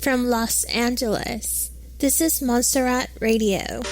From Los Angeles, this is Montserrat Radio.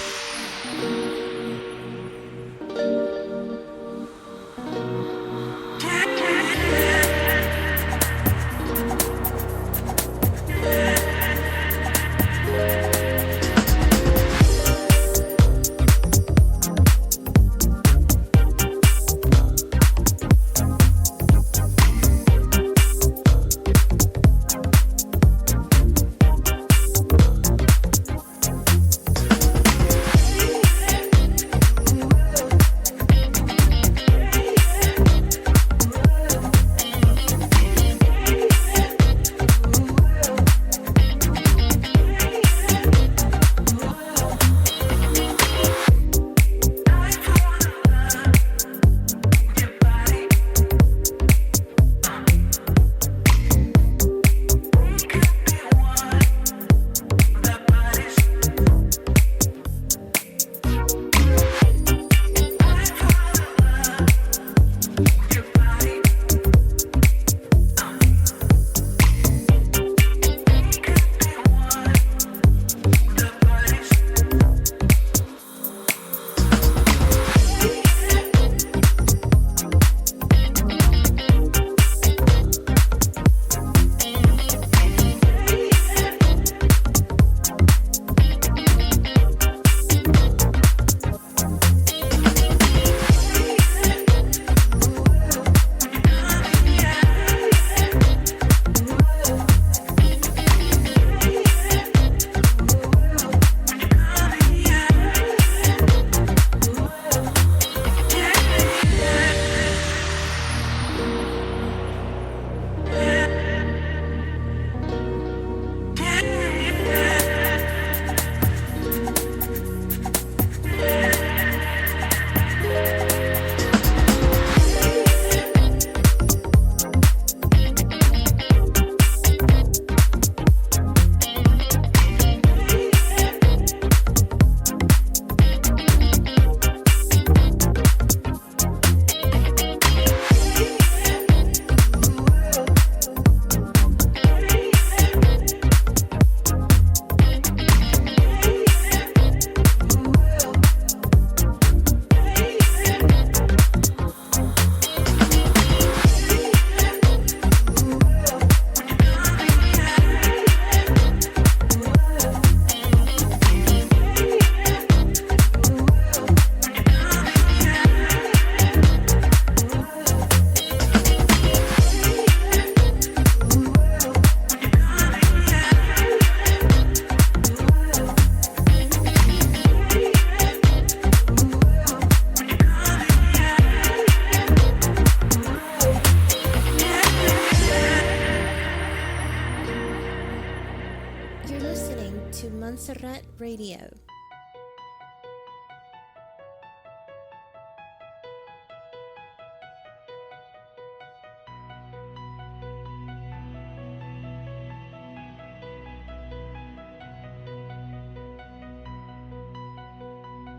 Montserrat Radio.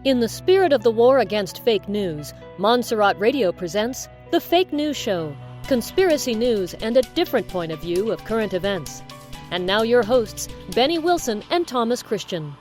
In the spirit of the war against fake news, Montserrat Radio presents The Fake News Show, conspiracy news and a different point of view of current events. And now your hosts, Benny Wilson and Thomas Christian.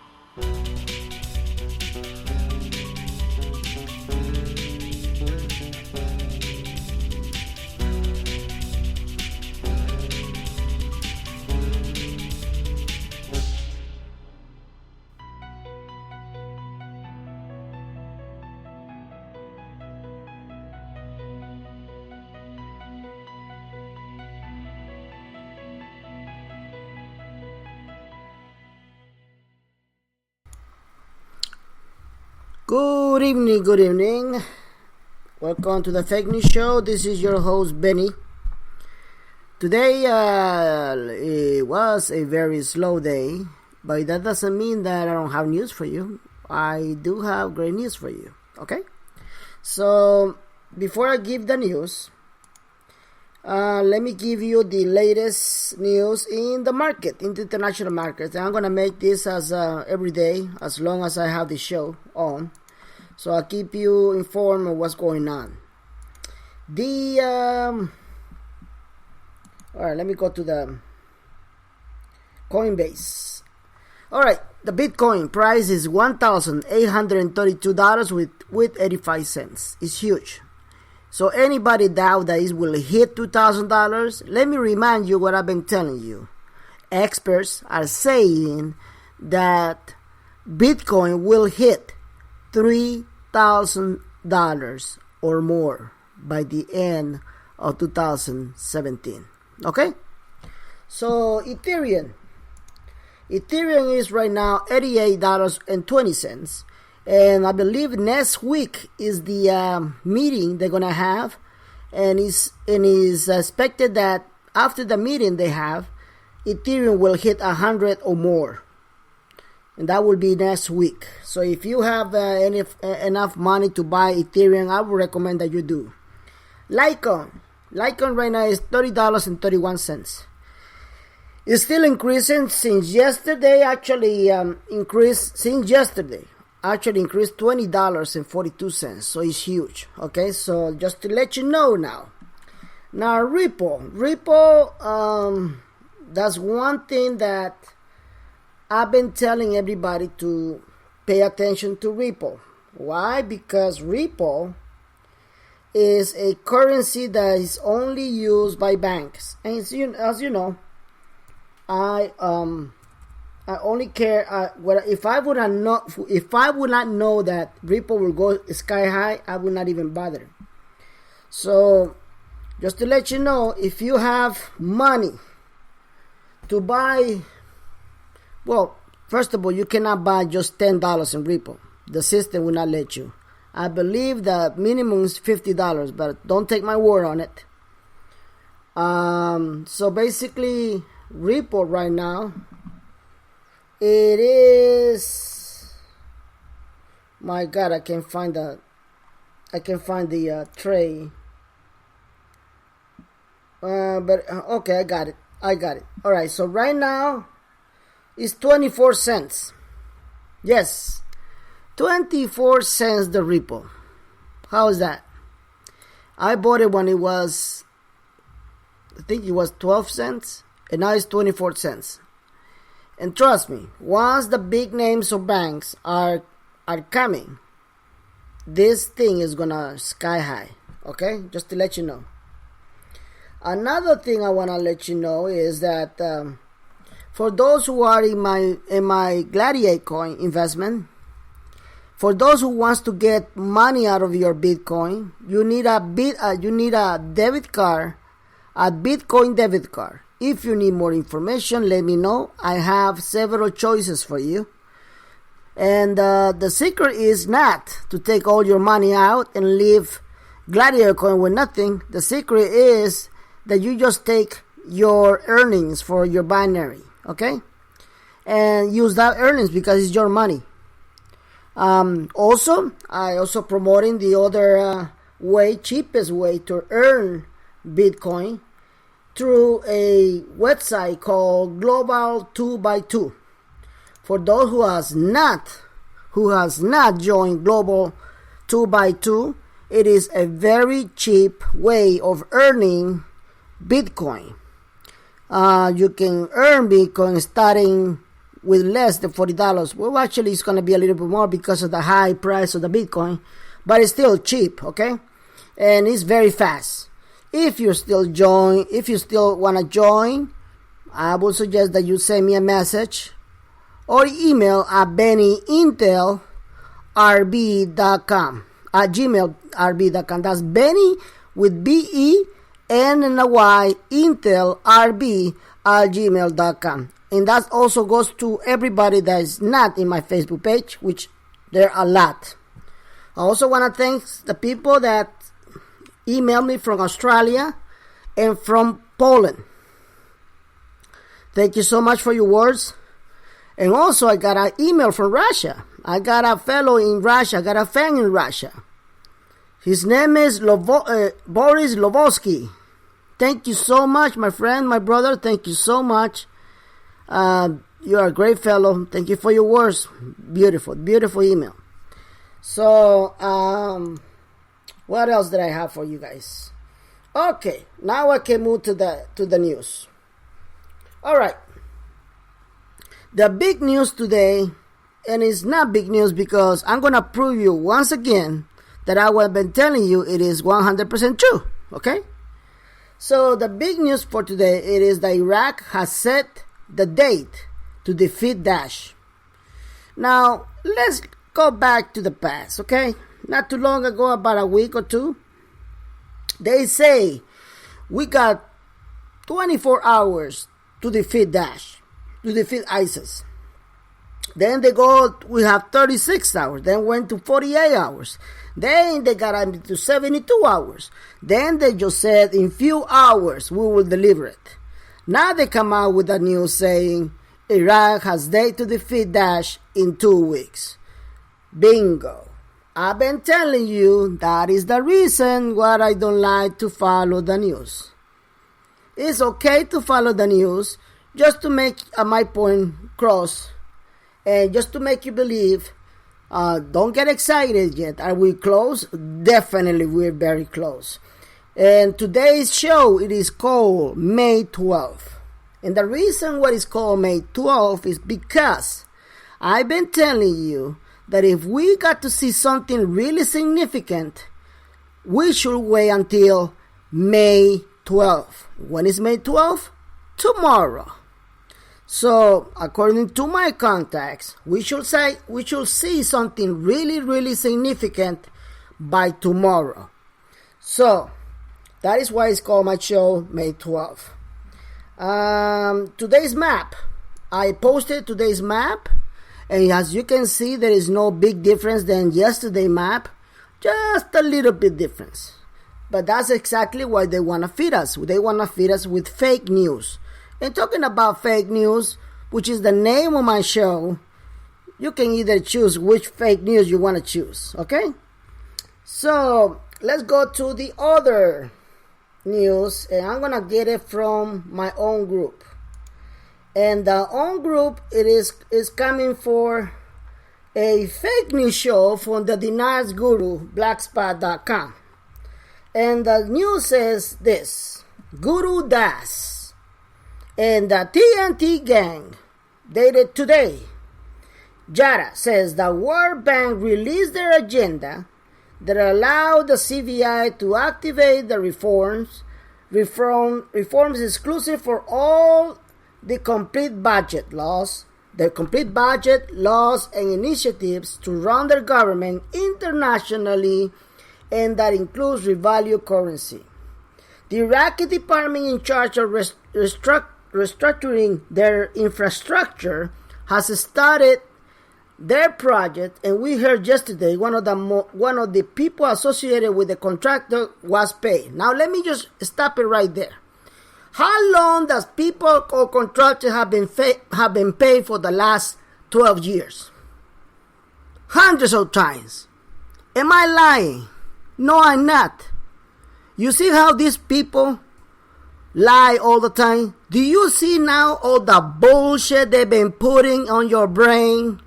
Good evening. Welcome to the Fake News Show. This is your host, Benny. Today, it was a very slow day, but that doesn't mean that I don't have news for you. I do have great news for you, okay? So, before I give the news, let me give you the latest news in the market, in the international market. And I'm going to make this as every day, as long as I have the show on. So I'll keep you informed of what's going on. Alright, let me go to the Coinbase. All right, the Bitcoin price is $1,832 with 85 cents. It's huge. So anybody doubt that it will hit $2,000? Let me remind you what I've been telling you. Experts are saying that Bitcoin will hit $3,000 or more by the end of 2017. Okay? So Ethereum is right now $88.20. And I believe next week is the meeting they're going to have. And it's expected that after the meeting they have, Ethereum will hit 100 or more. And that will be next week. So if you have enough money to buy Ethereum, I would recommend that you do. Litecoin right now is $30.31. It's still increasing since yesterday. Actually increased $20.42. So it's huge. Okay, so just to let you know now. Now Ripple, that's one thing that I've been telling everybody to pay attention to Ripple. Why? Because Ripple is a currency that is only used by banks. And as you know, I only care if I would not know that Ripple will go sky high, I would not even bother. So just to let you know, if you have money to buy, well, first of all, you cannot buy just $10 in Ripple. The system will not let you. I believe the minimum is $50, but don't take my word on it. So basically, Ripple right now, it is, my God, I can find the tray. But okay, I got it. All right, so right now it's 24 cents. Yes, 24 cents the Ripple. How is that? I bought it when it was, I think it was 12 cents, and now it's 24 cents. And trust me, once the big names of banks are coming, this thing is gonna sky high. Okay, just to let you know. Another thing I wanna let you know is that for those who are in my Gladiator coin investment, for those who wants to get money out of your Bitcoin, you need a debit card, a Bitcoin debit card. If you need more information, let me know. I have several choices for you. And the secret is not to take all your money out and leave Gladiator coin with nothing. The secret is that you just take your earnings for your binary, okay? And use that earnings because it's your money. Also, I also promoting the other cheapest way to earn Bitcoin through a website called Global 2x2. For those who has not joined Global 2x2, it is a very cheap way of earning Bitcoin. You can earn Bitcoin starting with less than $40. Well, actually, it's going to be a little bit more because of the high price of the Bitcoin, but it's still cheap, okay? And it's very fast. If you still want to join, I would suggest that you send me a message or email at BennyIntelRB.com at gmail.com. That's Benny with BEN and a Y IntelRB at gmail.com. And that also goes to everybody that is not in my Facebook page, which there are a lot. I also want to thank the people that emailed me from Australia and from Poland. Thank you so much for your words. And also, I got an email from Russia. I got a fellow in Russia. I got a fan in Russia. His name is Boris Lovosky. Thank you so much, my friend, my brother. Thank you so much. You're a great fellow. Thank you for your words. Beautiful, beautiful email. So, what else did I have for you guys? Okay, now I can move to the news. All right. The big news today, and it's not big news because I'm going to prove you once again that I have been telling you it is 100% true, okay? So the big news for today, it is that Iraq has set the date to defeat Daesh. Now, let's go back to the past, okay? Not too long ago, about a week or two, they say we got 24 hours to defeat Daesh, to defeat ISIS. Then they go, we have 36 hours. Then went to 48 hours. Then they got up to 72 hours. Then they just said, in few hours, we will deliver it. Now they come out with the news saying, Iraq has date to defeat Daesh in 2 weeks. Bingo. I've been telling you that is the reason why I don't like to follow the news. It's okay to follow the news just to make my point cross. And just to make you believe, don't get excited yet. Are we close? Definitely we're very close. And today's show, it is called May 12th. And the reason why it's called May 12th is because I've been telling you that if we got to see something really significant, we should wait until May 12th. When is May 12th? Tomorrow. So, according to my contacts, we should see something really, really significant by tomorrow. So, that is why it's called my show, May 12th. Today's map. I posted today's map, and as you can see, there is no big difference than yesterday's map. Just a little bit difference. But that's exactly why they want to feed us. They want to feed us with fake news. And talking about fake news, which is the name of my show, you can either choose which fake news you want to choose, okay? So, let's go to the other news, and I'm going to get it from my own group. And the own group, it is coming for a fake news show from the Deniers Guru, Blackspot.com. And the news says this: Guru Das and the TNT gang, dated today. Jara says the World Bank released their agenda that allowed the CVI to activate the reforms exclusive for all the complete budget laws and initiatives to run their government internationally, and that includes revalue currency. The Iraqi department in charge of restructuring their infrastructure has started their project, and we heard yesterday one of the people associated with the contractor was paid. Now let me just stop it right there. How long does people or contractors have been paid for the last 12 years? Hundreds of times. Am I lying? No, I'm not. You see how these people lie all the time? Do you see now all the bullshit they've been putting on your brain?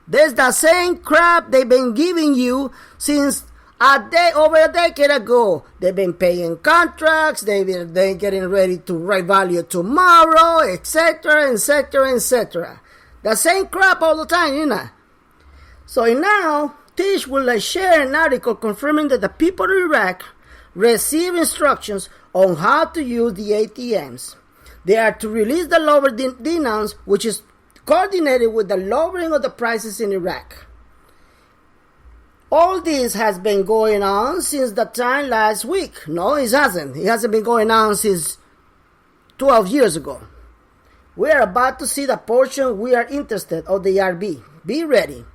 There's the same crap they've been giving you since over a decade ago. They've been paying contracts, they're getting ready to revalue tomorrow, etc., etc., etc. The same crap all the time, you know. So now, Tish will share an article confirming that the people of Iraq receive instructions on how to use the ATMs. They are to release the lower dinars, which is coordinated with the lowering of the prices in Iraq. All this has been going on since the time last week. No, it hasn't. It hasn't been going on since 12 years ago. We are about to see the portion we are interested of the RB. Be ready.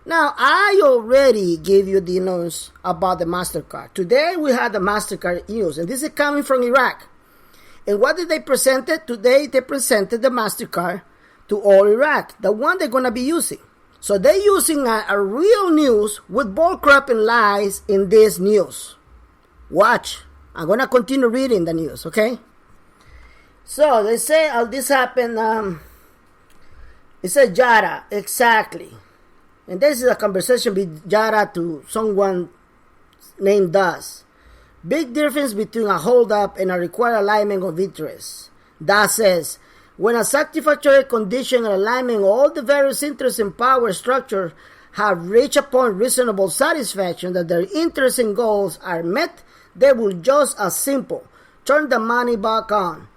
Now, I already gave you the news about the MasterCard. Today we had the MasterCard news, and this is coming from Iraq. And what did they present? Today they presented the MasterCard to all Iraq, the one they're going to be using. So they're using a real news with bullcrap and lies in this news. Watch. I'm going to continue reading the news, okay? So they say all this happened, it says Jara, exactly. And this is a conversation with Jara to someone named Das. Big difference between a hold-up and a required alignment of interests. Das says, When a satisfactory condition and alignment, all the various interests and power structures have reached upon reasonable satisfaction that their interests and goals are met, they will just as simple turn the money back on.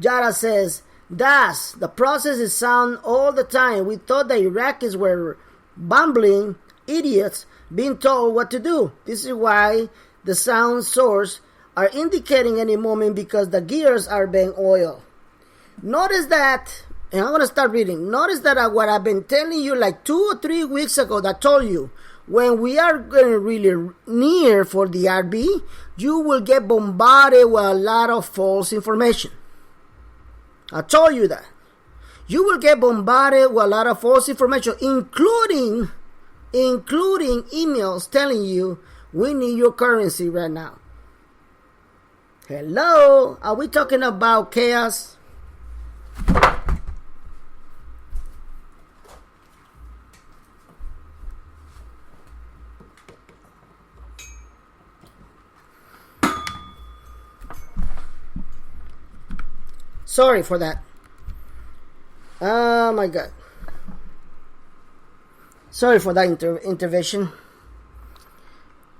Yara says, thus, the process is sound all the time. We thought the Iraqis were bumbling idiots being told what to do. This is why the sound source are indicating any moment, because the gears are being oiled. Notice that, and I'm going to start reading. Notice that what I've been telling you like 2 or 3 weeks ago, that I told you, when we are going really near for the RB, you will get bombarded with a lot of false information. I told you that. You will get bombarded with a lot of false information, including emails telling you we need your currency right now. Hello? Are we talking about chaos? Sorry for that. Oh my God. Sorry for that intervention.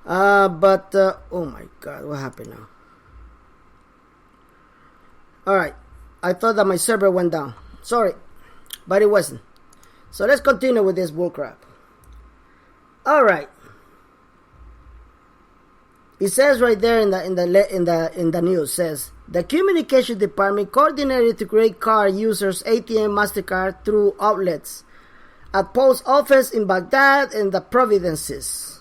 Oh my God, what happened now? Alright, I thought that my server went down. Sorry, but it wasn't. So let's continue with this bullcrap. Alright. It says right there in the news, says the communication department coordinated to create card users ATM MasterCard through outlets at post office in Baghdad and the Providences.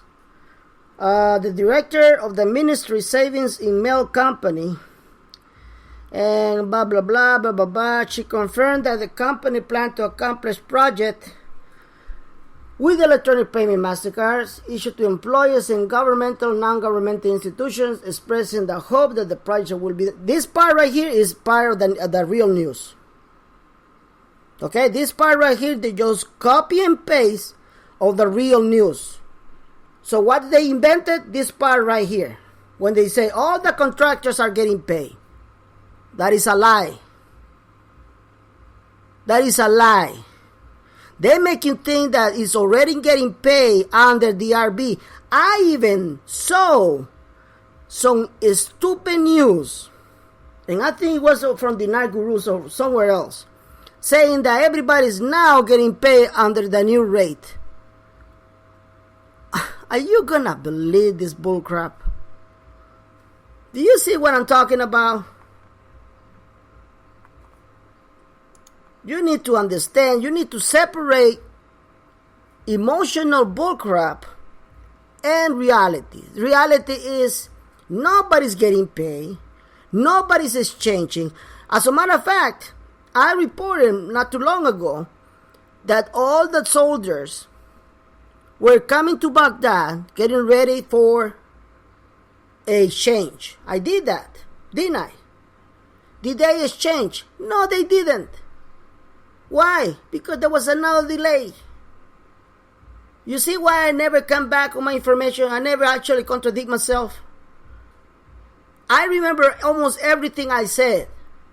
The director of the Ministry Savings in Mail Company and blah blah blah blah blah blah. She confirmed that the company planned to accomplish project with electronic payment MasterCards issued to employees in governmental, non-governmental institutions, expressing the hope that the project will be... This part right here is part of the real news. Okay, this part right here, they just copy and paste of the real news. So what they invented, this part right here, when they say all the contractors are getting paid. That is a lie. That is a lie. They make you think that it's already getting paid under the RB. I even saw some stupid news, and I think it was from the Night Gurus or somewhere else, saying that everybody's now getting paid under the new rate. Are you gonna believe this bullcrap? Do you see what I'm talking about? You need to understand, you need to separate emotional bullcrap and reality. Reality is nobody's getting paid, nobody's exchanging. As a matter of fact, I reported not too long ago that all the soldiers were coming to Baghdad, getting ready for a exchange. I did that, didn't I? Did they exchange? No, they didn't. Why? Because there was another delay. You see why I never come back on my information? I never actually contradict myself. I remember almost everything I said.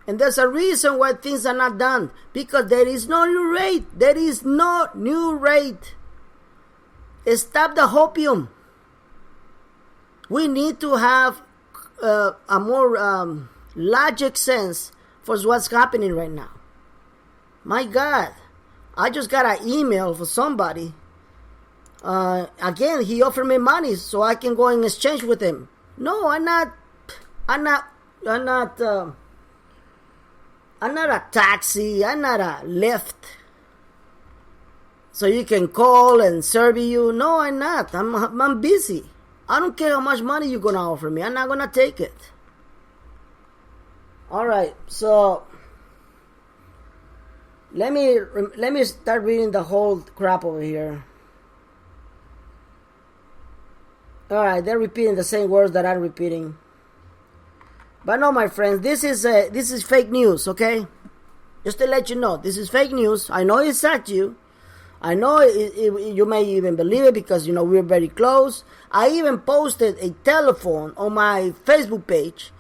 And there's a reason why things are not done. Because there is no new rate. There is no new rate. Stop the hopium. We need to have a more logic sense for what's happening right now. My God, I just got an email for somebody. Again, he offered me money so I can go and exchange with him. No, I'm not a taxi. I'm not a Lyft. So you can call and serve you. No, I'm not. I'm busy. I don't care how much money you're gonna offer me. I'm not gonna take it. All right, so let me start reading the whole crap over here. All right, they're repeating the same words that I'm repeating. But no, my friends, this is fake news, okay? Just to let you know, this is fake news. I know it's at you. I know you may even believe it because, you know, we're very close. I even posted a telephone on my Facebook page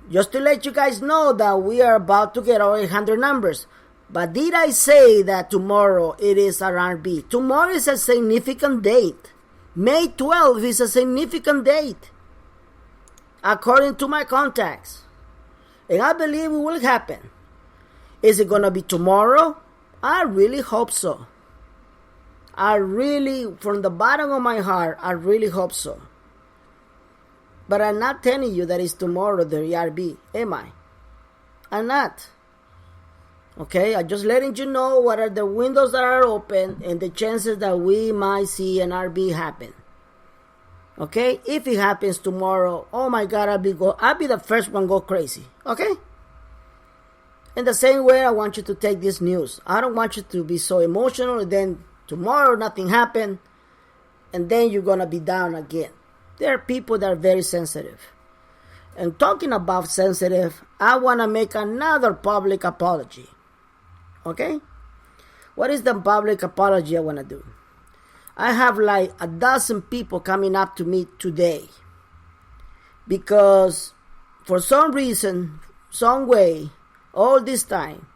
Just to let you guys know that we are about to get our 800 numbers. But did I say that tomorrow it is an RB? Tomorrow is a significant date. May 12th is a significant date, according to my contacts. And I believe it will happen. Is it going to be tomorrow? I really hope so. I really, from the bottom of my heart, I really hope so. But I'm not telling you that it's tomorrow, the ERB, am I? I'm not. Okay, I'm just letting you know what are the windows that are open and the chances that we might see an RB happen. Okay, if it happens tomorrow, oh my God, I'll be the first one go crazy. Okay. In the same way, I want you to take this news. I don't want you to be so emotional and then tomorrow nothing happened and then you're gonna be down again. There are people that are very sensitive. And talking about sensitive, I want to make another public apology. Okay? What is the public apology I want to do? I have like 12 people coming up to me today because for some reason, some way, all this time,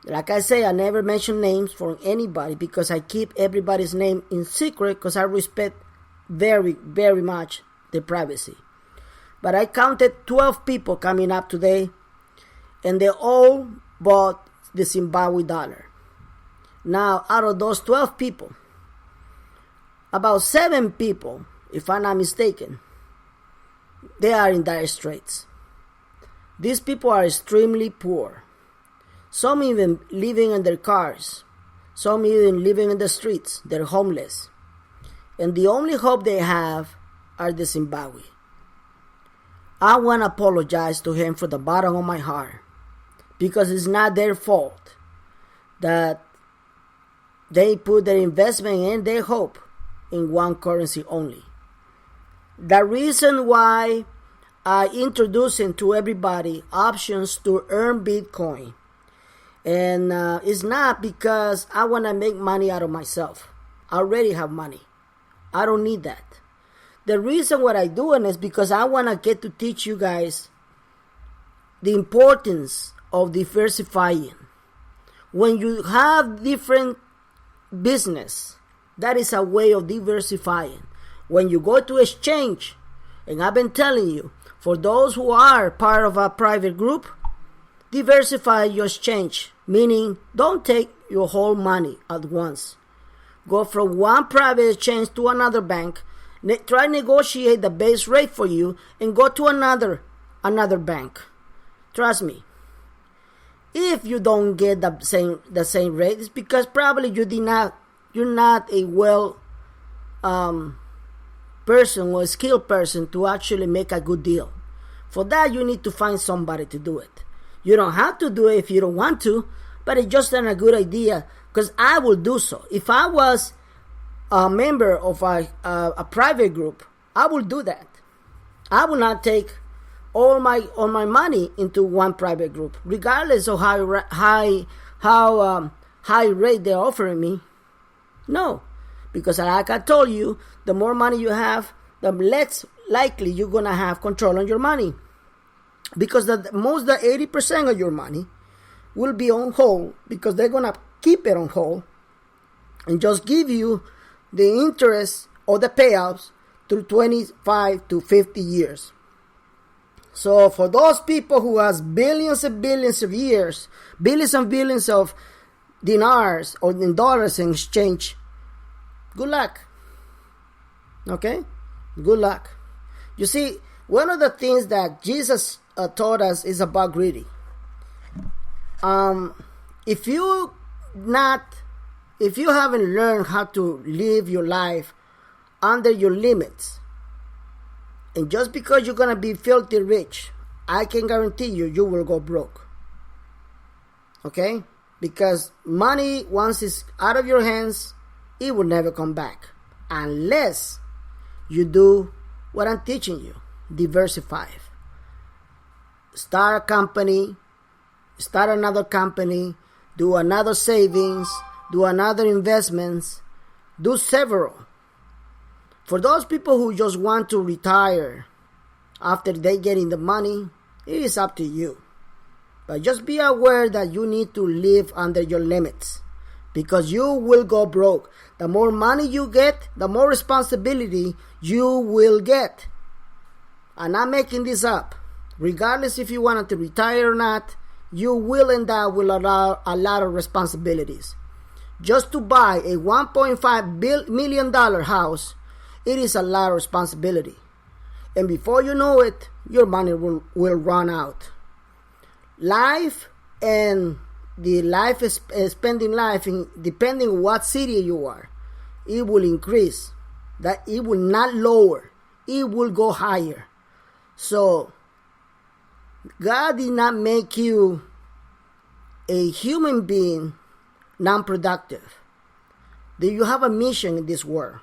like I say, I never mention names for anybody because I keep everybody's name in secret because I respect very, very much the privacy. But I counted 12 people coming up today, and they all bought the Zimbabwe dollar. Now, out of those 12 people, about 7 people, if I'm not mistaken, they are in dire straits. These people are extremely poor. Some even living in their cars. Some even living in the streets. They're homeless. And the only hope they have are the Zimbabwe. I want to apologize to him from the bottom of my heart because it's not their fault that they put their investment and their hope in one currency only. The reason why I introduced to everybody options to earn Bitcoin, and it's not because I want to make money out of myself. I already have money. I don't need that. The reason what I do it is because I want to get to teach you guys the importance of diversifying. When you have different business, that is a way of diversifying. When you go to exchange, and I've been telling you, for those who are part of a private group, diversify your exchange, meaning don't take your whole money at once. Go from one private exchange to another bank, try to negotiate the base rate for you, and go to another bank. Trust me. If you don't get the same rate, it's because probably you're not a well person or a skilled person to actually make a good deal. For that, you need to find somebody to do it. You don't have to do it if you don't want to, but it's just a good idea because I will do so. If I was a member of a private group, I will do that. I will not take all my money into one private group, regardless of how high rate they're offering me. No, because like I told you, the more money you have, the less likely you're gonna have control on your money, because the 80% of your money will be on hold because they're gonna keep it on hold and just give you the interest or the payouts through 25 to 50 years. So for those people who has billions and billions of years, billions and billions of dinars or in dollars in exchange, good luck. Okay? Good luck. You see, one of the things that Jesus taught us is about greedy. If you haven't learned how to live your life under your limits, and just because you're gonna be filthy rich, I can guarantee you will go broke. Okay? Because money, once it's out of your hands, it will never come back unless you do what I'm teaching you. Diversify. Start a company, start another company, do another savings, do another investments, do several. For those people who just want to retire after they getting the money, It is up to you. But just be aware that you need to live under your limits, because you will go broke. The more money you get, the more responsibility you will get. I'm not making this up. Regardless if you wanted to retire or not, you will end up with a lot of responsibilities. Just to buy a $1.5 million house, it is a lot of responsibility. And before you know it, your money will run out. Life and the life is spending life, in, depending on what city you are, it will increase. That it will not lower. It will go higher. So, God did not make you a human being non-productive. That you have a mission in this world.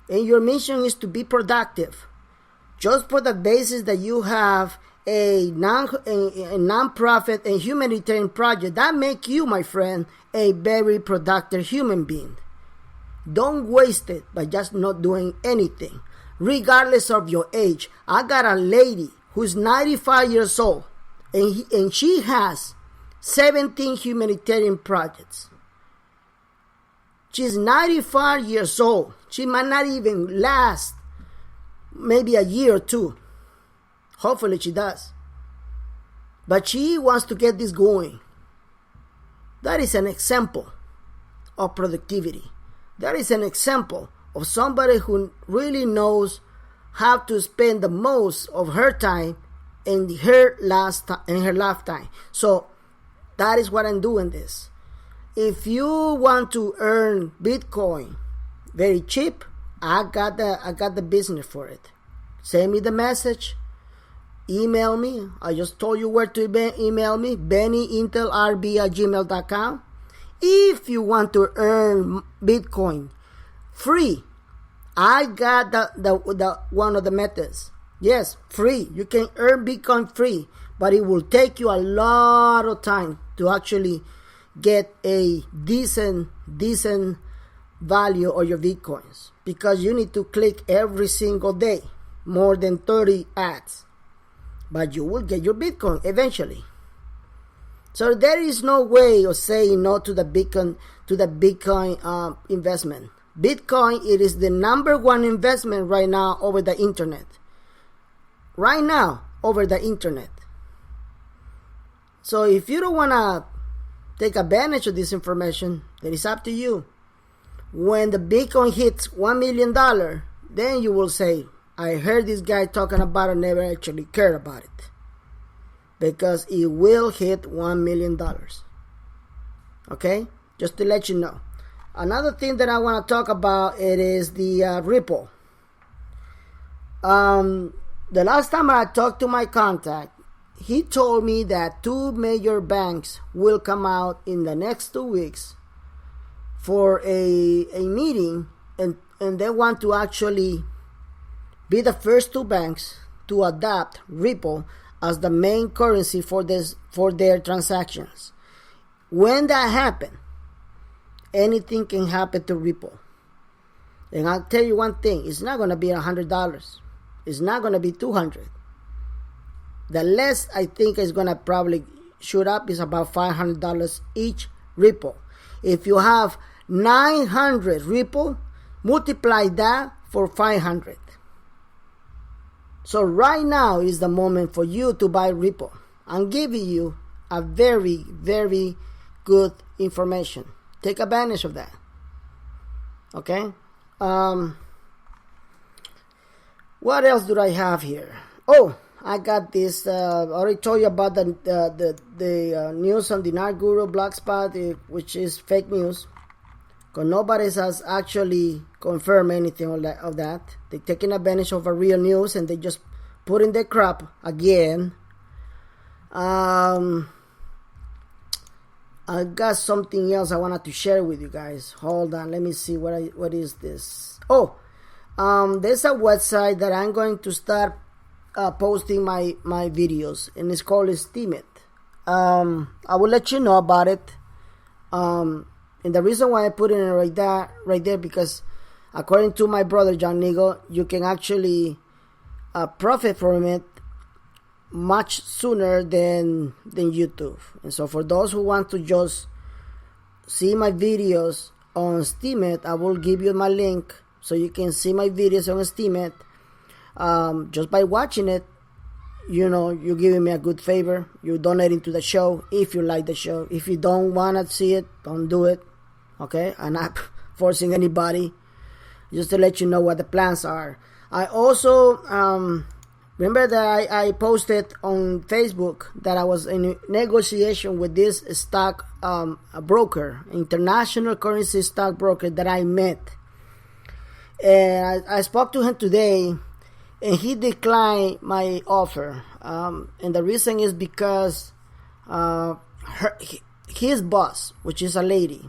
And your mission is to be productive. Just for the basis that you have a non-profit and humanitarian project, that make you, my friend, a very productive human being. Don't waste it by just not doing anything, regardless of your age. I got a lady who's 95 years old, and she has 17 humanitarian projects. She's 95 years old. She might not even last maybe a year or two. Hopefully she does. But she wants to get this going. That is an example of productivity. That is an example of somebody who really knows how to spend the most of her time in her lifetime. So that is what I'm doing this. If you want to earn Bitcoin very cheap, I got the business for it. Send me the message. Email me. I just told you where to email me. BennyIntelRB@gmail.com. If you want to earn Bitcoin free, I got the one of the methods. Yes, free. You can earn Bitcoin free, but it will take you a lot of time to actually get a decent value of your Bitcoins, because you need to click every single day, more than 30 ads. But you will get your Bitcoin eventually. So there is no way of saying no to the Bitcoin investment. Bitcoin, it is the number one investment right now over the internet. Right now, over the internet. So if you don't want to take advantage of this information, then it's up to you. When the Bitcoin hits $1 million, then you will say, I heard this guy talking about it, never actually cared about it. Because it will hit $1 million. Okay? Just to let you know. Another thing that I want to talk about, it is the Ripple. The last time I talked to my contact, he told me that 2 major banks will come out in the next 2 weeks for a meeting, and they want to actually be the first 2 banks to adopt Ripple as the main currency for their transactions. When that happens, anything can happen to Ripple. And I'll tell you one thing, it's not going to be $100. It's not going to be $200. The less I think is going to probably shoot up is about $500 each Ripple. If you have 900 Ripple, multiply that for 500. So right now is the moment for you to buy Ripple. I'm giving you a very, very good information. Take advantage of that. Okay? What else do I have here? Oh, I got this. I already told you about the news on Dinar Guru Blogspot, which is fake news. Because nobody has actually confirmed anything of that. They're taking advantage of a real news and they just put in their crap again. I got something else I wanted to share with you guys. Hold on, let me see what is this. Oh, there's a website that I'm going to start posting my videos, and it's called Steemit. I will let you know about it. And the reason why I put it right there, because according to my brother John Nigo, you can actually profit from it much sooner than YouTube. And so for those who want to just see my videos on Steemit, I will give you my link so you can see my videos on Steemit. Just by watching it, you're giving me a good favor. You're donating to the show if you like the show. If you don't want to see it, don't do it. Okay? I'm not forcing anybody. Just to let you know what the plans are. I also remember that I posted on Facebook that I was in negotiation with this stock broker, international currency stock broker that I met. And I spoke to him today, and he declined my offer. And the reason is because his boss, which is a lady,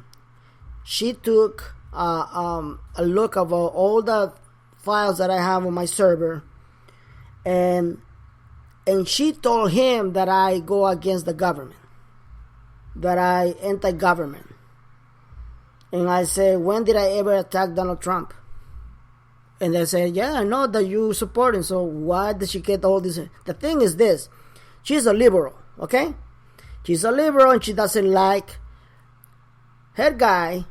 she took a look of all the files that I have on my server, and she told him that I go against the government, that I anti-government. And I said, when did I ever attack Donald Trump? And they said, yeah, I know that you support him, so why did she get all this? The thing is this, she's a liberal, okay? She's a liberal, and she doesn't like her guy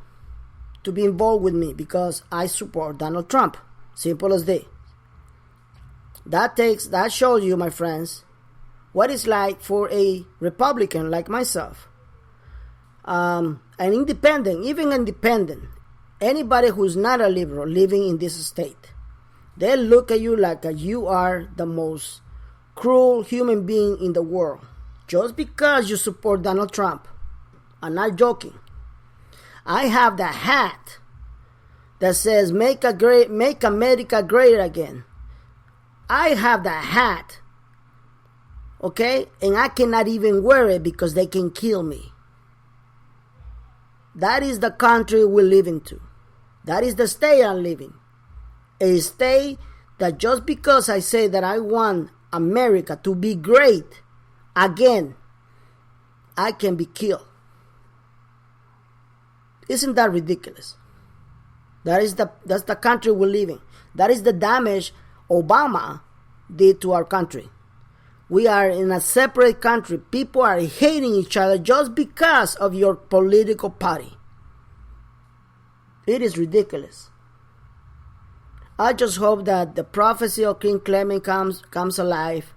to be involved with me because I support Donald Trump. Simple as that. That shows you, my friends, what it's like for a Republican like myself, an independent, even independent, anybody who's not a liberal living in this state. They look at you like you are the most cruel human being in the world just because you support Donald Trump. I'm not joking. I have the hat that says make America great again. I have the hat, okay? And I cannot even wear it because they can kill me. That is the country we live into. That is the state I'm living. A state that just because I say that I want America to be great again, I can be killed. Isn't that ridiculous? That's the country we're living. That is the damage Obama did to our country. We are in a separate country. People are hating each other just because of your political party. It is ridiculous. I just hope that the prophecy of King Clement comes alive.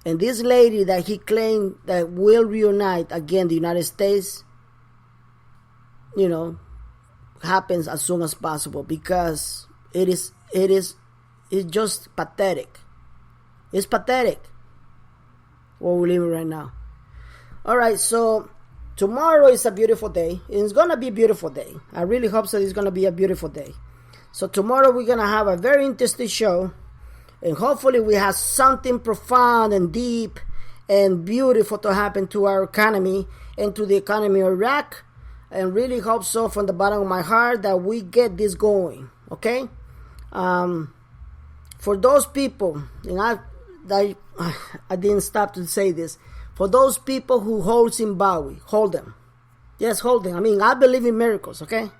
And this lady that he claimed that will reunite again the United States, happens as soon as possible, because it's just pathetic. It's pathetic what we're living right now. All right, so tomorrow is a beautiful day. It's gonna be a beautiful day. I really hope so. It's gonna be a beautiful day. So tomorrow we're gonna have a very interesting show, and hopefully we have something profound and deep and beautiful to happen to our economy and to the economy of Iraq. And really hope so from the bottom of my heart that we get this going, okay? For those people, and I didn't stop to say this, for those people who hold Zimbabwe, hold them. Yes, hold them. I mean, I believe in miracles, okay?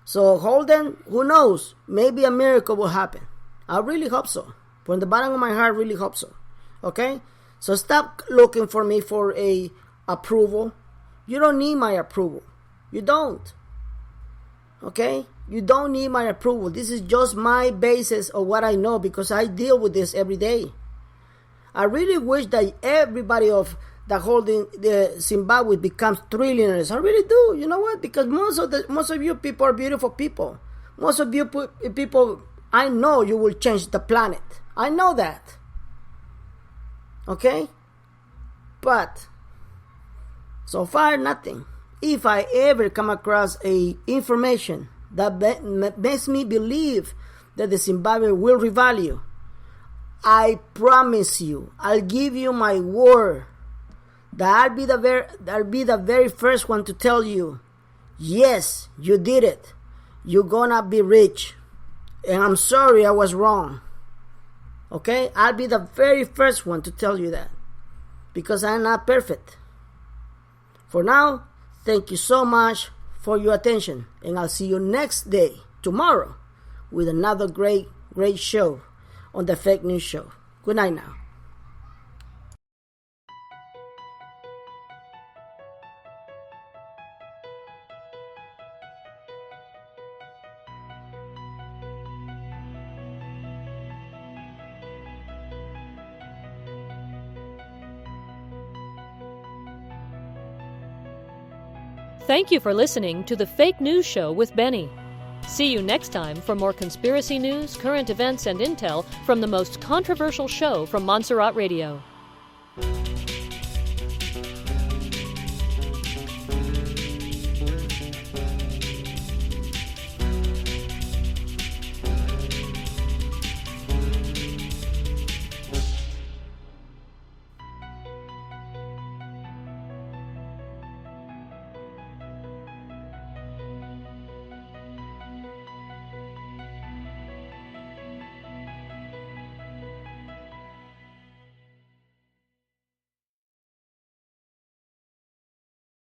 So hold them. Who knows? Maybe a miracle will happen. I really hope so. From the bottom of my heart, really hope so, okay? So stop looking for me for a approval. You don't need my approval. You don't. Okay? You don't need my approval. This is just my basis of what I know, because I deal with this every day. I really wish that everybody that holding the Zimbabwe becomes trillionaires. I really do. You know what? Because most of you people are beautiful people. Most of you people, I know you will change the planet. I know that. Okay? But so far, nothing. If I ever come across a information that makes me believe that the Zimbabwe will revalue, I promise you, I'll give you my word that I'll be the very first one to tell you, yes, you did it. You're gonna be rich. And I'm sorry I was wrong. Okay? I'll be the very first one to tell you that, because I'm not perfect. For now, thank you so much for your attention, and I'll see you next day, tomorrow, with another great show on the Fake News Show. Good night now. Thank you for listening to the Fake News Show with Benny. See you next time for more conspiracy news, current events, and intel from the most controversial show from Montserrat Radio.